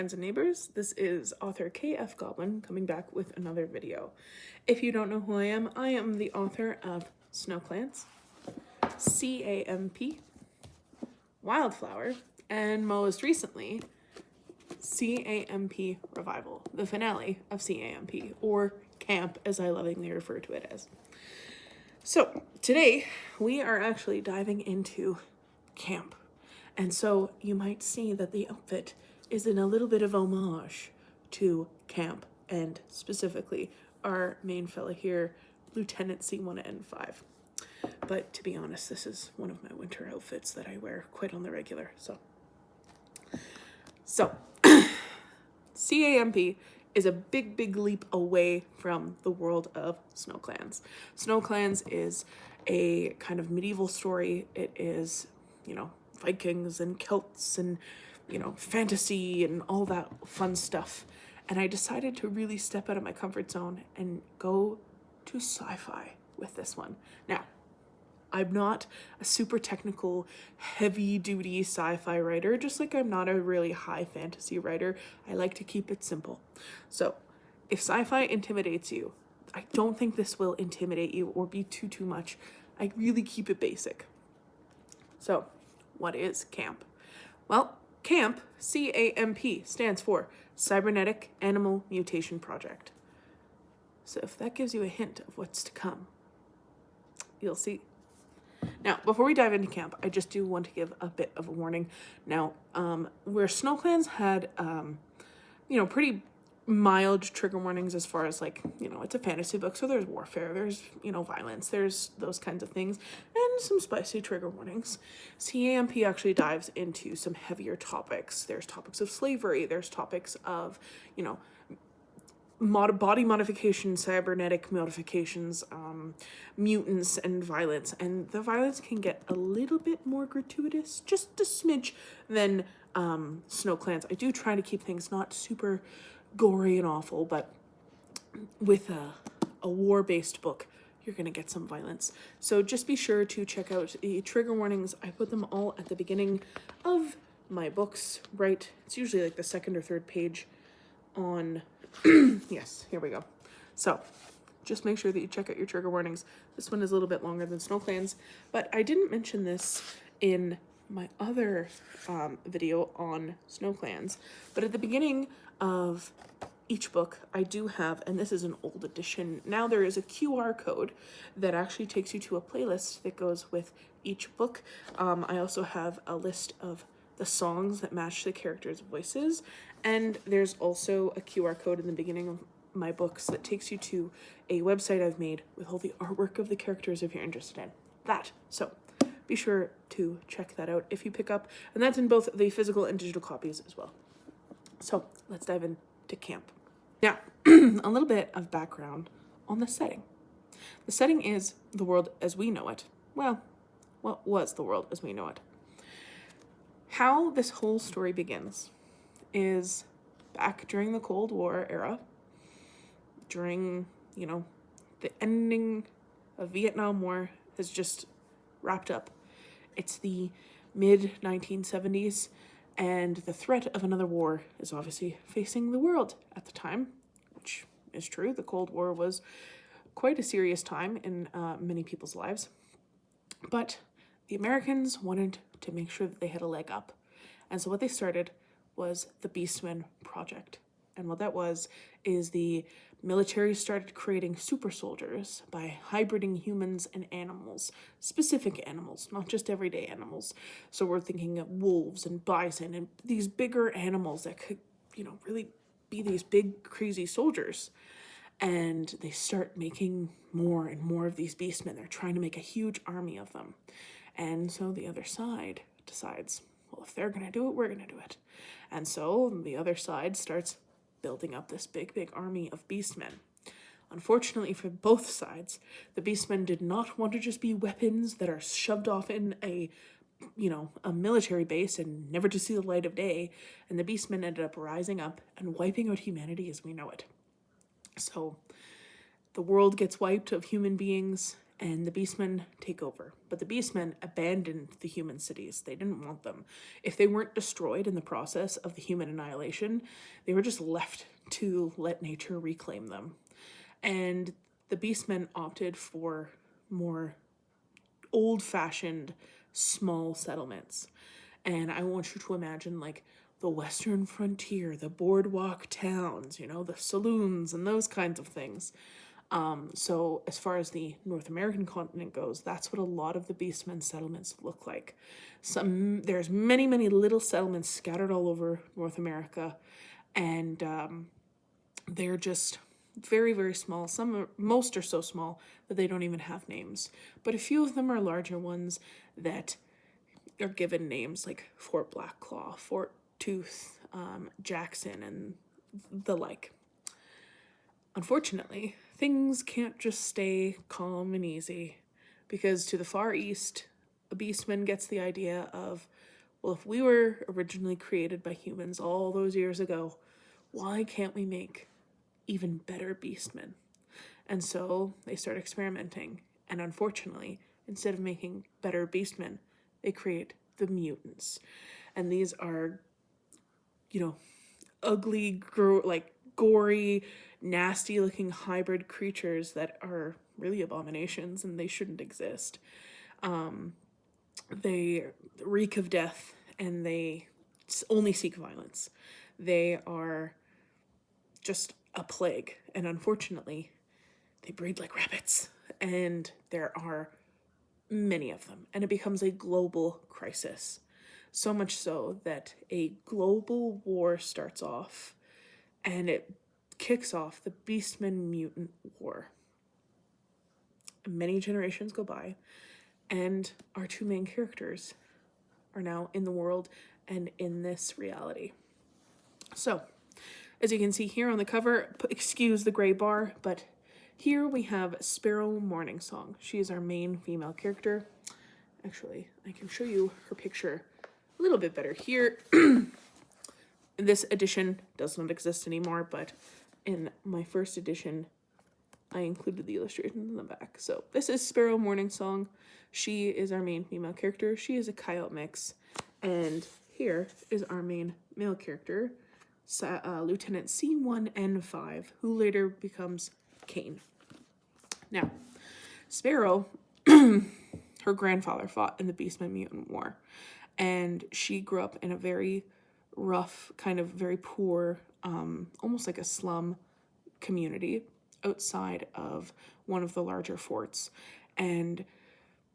friends and neighbors. This is author K.F. Goblin coming back with another video. If you don't know who I am the author of Snow Clans, C.A.M.P, Wildflower, and most recently, C.A.M.P Revival, the finale of C.A.M.P, or C.A.M.P as I lovingly refer to it as. So today we are actually diving into C.A.M.P. And so you might see that the outfit is in a little bit of homage to C.A.M.P. and specifically our main fella here, Lieutenant C1N5. But to be honest, this is one of my winter outfits that I wear quite on the regular. So C.A.M.P. is a big leap away from the world of Snow Clans. Snow Clans is a kind of medieval story. It is, Vikings and Celts and, fantasy and all that fun stuff. And I decided to really step out of my comfort zone and go to sci-fi with this one. Now, I'm not a super technical, heavy-duty sci-fi writer, just like I'm not a really high fantasy writer. I like to keep it simple. So, if sci-fi intimidates you, I don't think this will intimidate you or be too much. I really keep it basic. So, what is C.A.M.P? Well, C.A.M.P, C-A.M.P, stands for Cybernetic Animal Mutation Project. So if that gives you a hint of what's to come, you'll see. Now, before we dive into C.A.M.P, I just do want to give a bit of a warning. Now, where Snow Clans had, pretty mild trigger warnings as far as it's a fantasy book, so there's warfare, there's, violence, there's those kinds of things, and some spicy trigger warnings. C.A.M.P actually dives into some heavier topics. There's topics of slavery, there's topics of, body modification, cybernetic modifications, mutants, and violence. And the violence can get a little bit more gratuitous, just a smidge, than Snow Clans. I do try to keep things not super gory and awful, but with a war-based book, you're going to get some violence. So just be sure to check out the trigger warnings. I put them all at the beginning of my books, right? It's usually like the second or third page on... Yes, here we go. So just make sure that you check out your trigger warnings. This one is a little bit longer than Snow Clans, but I didn't mention this in my other video on Snow Clans, but at the beginning of each book I do have, and this is an old edition, now there is a QR code that actually takes you to a playlist that goes with each book. I also have a list of the songs that match the characters' voices, and there's also a QR code in the beginning of my books that takes you to a website I've made with all the artwork of the characters if you're interested in that. So be sure to check that out if you pick up, and that's in both the physical and digital copies as well. So let's dive into C.A.M.P. Now, a little bit of background on the setting. The setting is the world as we know it. Well, what was the world as we know it? How this whole story begins is back during the Cold War era, during, the ending of Vietnam War has just wrapped up. It's the mid-1970s, and the threat of another war is obviously facing the world at the time, which is true. The Cold War was quite a serious time in many people's lives. But the Americans wanted to make sure that they had a leg up. And so what they started was the Beastmen Project. And what that was is the military started creating super soldiers by hybriding humans and animals, specific animals, not just everyday animals. So we're thinking of wolves and bison and these bigger animals that could, really be these big, crazy soldiers. And they start making more and more of these beastmen. They're trying to make a huge army of them. And so the other side decides, well, if they're going to do it, we're going to do it. And so the other side starts building up this big army of beastmen. Unfortunately for both sides, the beastmen did not want to just be weapons that are shoved off in a military base and never to see the light of day. And the beastmen ended up rising up and wiping out humanity as we know it. So the world gets wiped of human beings, and the beastmen take over. But the beastmen abandoned the human cities. They didn't want them. If they weren't destroyed in the process of the human annihilation, they were just left to let nature reclaim them. And the beastmen opted for more old-fashioned small settlements. And I want you to imagine like the western frontier, the boardwalk towns, the saloons and those kinds of things. So as far as the North American continent goes, that's what a lot of the beastmen settlements look like. There's many, many little settlements scattered all over North America, and they're just very, very small. Most are so small that they don't even have names. But a few of them are larger ones that are given names, like Fort Blackclaw, Fort Tooth, Jackson, and the like. Unfortunately, things can't just stay calm and easy, because to the far east, a beastman gets the idea of, well, if we were originally created by humans all those years ago, why can't we make even better beastmen? And so they start experimenting, and unfortunately, instead of making better beastmen, they create the mutants. And these are, ugly, gory, nasty looking hybrid creatures that are really abominations and they shouldn't exist. They reek of death and they only seek violence. They are just a plague, and unfortunately, they breed like rabbits, and there are many of them, and it becomes a global crisis. So much so that a global war starts off, and it kicks off the Beastmen Mutant War. Many generations go by, and our two main characters are now in the world and in this reality. So, as you can see here on the cover, excuse the gray bar, but here we have Sparrow Morningsong. She is our main female character. Actually, I can show you her picture a little bit better here. This edition does not exist anymore, but in my first edition, I included the illustrations in the back. So this is Sparrow Morningsong. She is our main female character. She is a coyote mix. And here is our main male character, Lieutenant C.A.M.P, who later becomes C.A.M.P. Now, Sparrow, her grandfather fought in the Beastmen Mutant War, and she grew up in a very rough, kind of very poor, almost like a slum community outside of one of the larger forts, and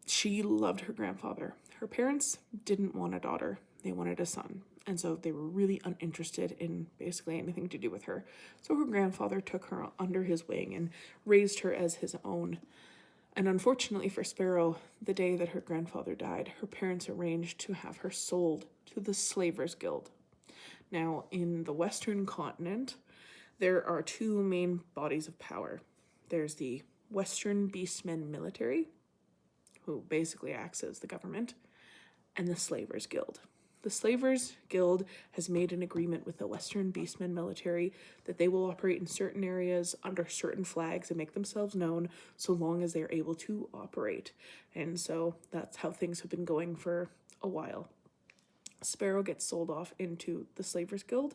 she loved her grandfather. Her parents didn't want a daughter, they wanted a son, and so they were really uninterested in basically anything to do with her. So her grandfather took her under his wing and raised her as his own. And unfortunately for Sparrow, the day that her grandfather died, her parents arranged to have her sold to the Slavers Guild. Now, in the Western continent, there are two main bodies of power. There's the Western Beastmen military, who basically acts as the government, and the Slavers Guild. The Slavers Guild has made an agreement with the Western Beastmen military that they will operate in certain areas under certain flags and make themselves known so long as they're able to operate. And so that's how things have been going for a while. Sparrow gets sold off into the Slavers Guild.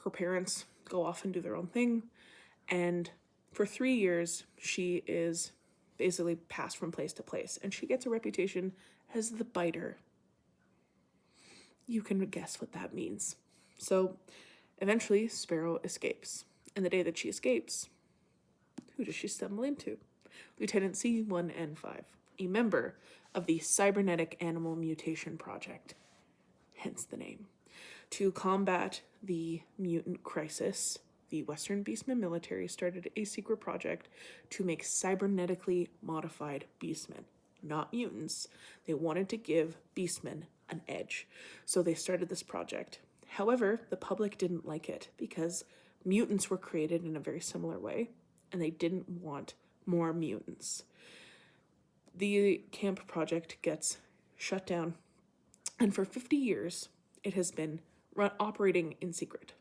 Her parents go off and do their own thing. And for 3 years, she is basically passed from place to place. And she gets a reputation as the biter. You can guess what that means. So eventually, Sparrow escapes. And the day that she escapes, who does she stumble into? Lieutenant C.1N5, a member of the Cybernetic Animal Mutation Project, hence the name. To combat the mutant crisis, the Western Beastmen military started a secret project to make cybernetically modified beastmen, not mutants. They wanted to give beastmen an edge, so they started this project. However, the public didn't like it because mutants were created in a very similar way, and they didn't want more mutants. The C.A.M.P project gets shut down, and for 50 years, it has been operating in secret.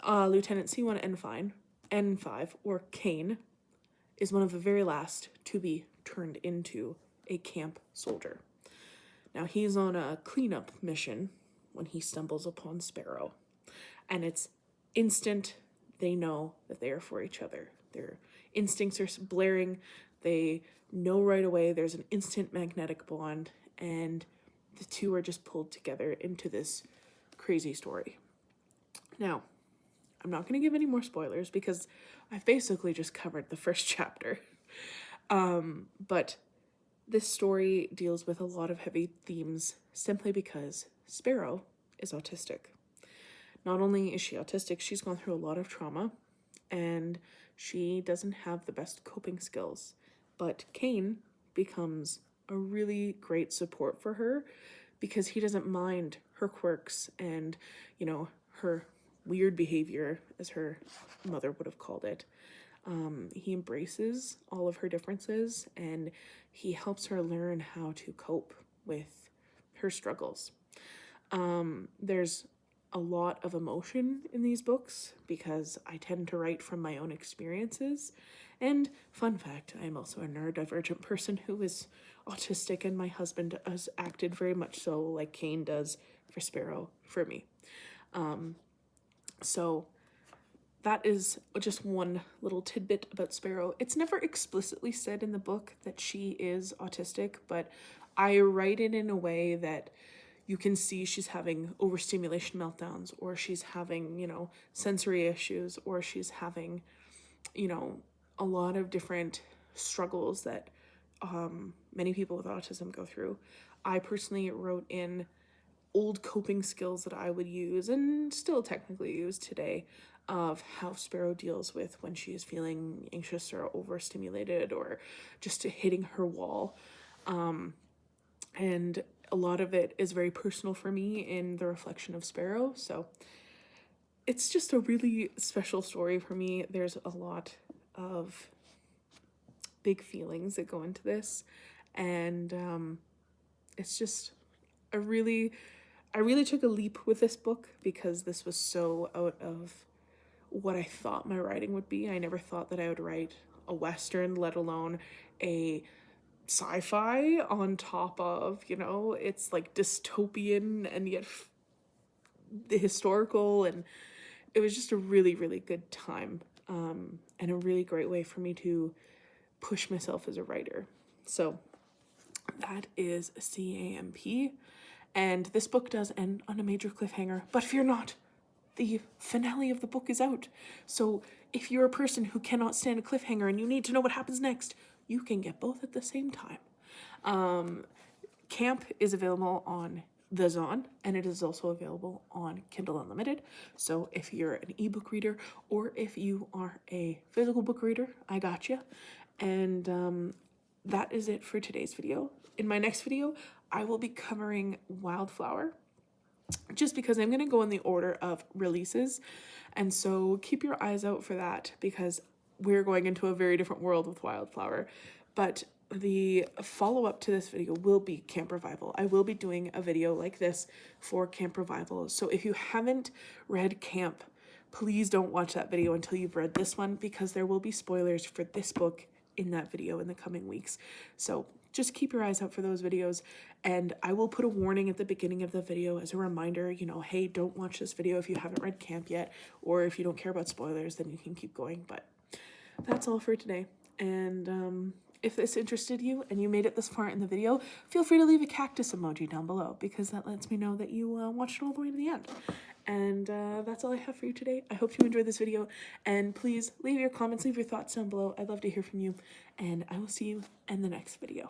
Lieutenant C1N5, or Kane, is one of the very last to be turned into a camp soldier. Now, he's on a cleanup mission when he stumbles upon Sparrow, and it's instant. They know that they are for each other. Their instincts are blaring. They know right away there's an instant magnetic bond, and the two are just pulled together into this crazy story. Now, I'm not going to give any more spoilers because I've basically just covered the first chapter. But this story deals with a lot of heavy themes simply because Sparrow is autistic. Not only is she autistic, she's gone through a lot of trauma and she doesn't have the best coping skills. But Kane becomes a really great support for her because he doesn't mind her quirks and, her weird behavior, as her mother would have called it. He embraces all of her differences and he helps her learn how to cope with her struggles. There's a lot of emotion in these books because I tend to write from my own experiences. And fun fact, I am also a neurodivergent person who is autistic, and my husband has acted very much so like Kane does for Sparrow for me. So that is just one little tidbit about Sparrow. It's never explicitly said in the book that she is autistic, but I write it in a way that you can see she's having overstimulation meltdowns, or she's having, sensory issues, or she's having, a lot of different struggles that many people with autism go through. I personally wrote in old coping skills that I would use and still technically use today of how Sparrow deals with when she is feeling anxious or overstimulated or just hitting her wall. And a lot of it is very personal for me in the reflection of Sparrow. So it's just a really special story for me. There's a lot of big feelings that go into this. And it's just I really took a leap with this book because this was so out of what I thought my writing would be. I never thought that I would write a Western, let alone a sci-fi on top of, it's like dystopian and yet the historical, and it was just a really, really good time, and a really great way for me to push myself as a writer. So that is C.A.M.P. And this book does end on a major cliffhanger, but fear not, the finale of the book is out. So if you're a person who cannot stand a cliffhanger and you need to know what happens next, you can get both at the same time. C.A.M.P is available on the Zon, and it is also available on Kindle Unlimited. So if you're an ebook reader or if you are a physical book reader, I got you. And that is it for today's video. In my next video, I will be covering Wildflower, just because I'm going to go in the order of releases. And so keep your eyes out for that because we're going into a very different world with Wildflower. But the follow-up to this video will be Camp Revival. I will be doing a video like this for Camp Revival. So if you haven't read Camp, please don't watch that video until you've read this one because there will be spoilers for this book in that video in the coming weeks. So just keep your eyes out for those videos, and I will put a warning at the beginning of the video as a reminder, hey, don't watch this video if you haven't read Camp yet, or if you don't care about spoilers, then you can keep going. But that's all for today. And if this interested you and you made it this far in the video, feel free to leave a cactus emoji down below because that lets me know that you watched it all the way to the end. And that's all I have for you today. I hope you enjoyed this video, and please leave your comments, leave your thoughts down below. I'd love to hear from you, and I will see you in the next video.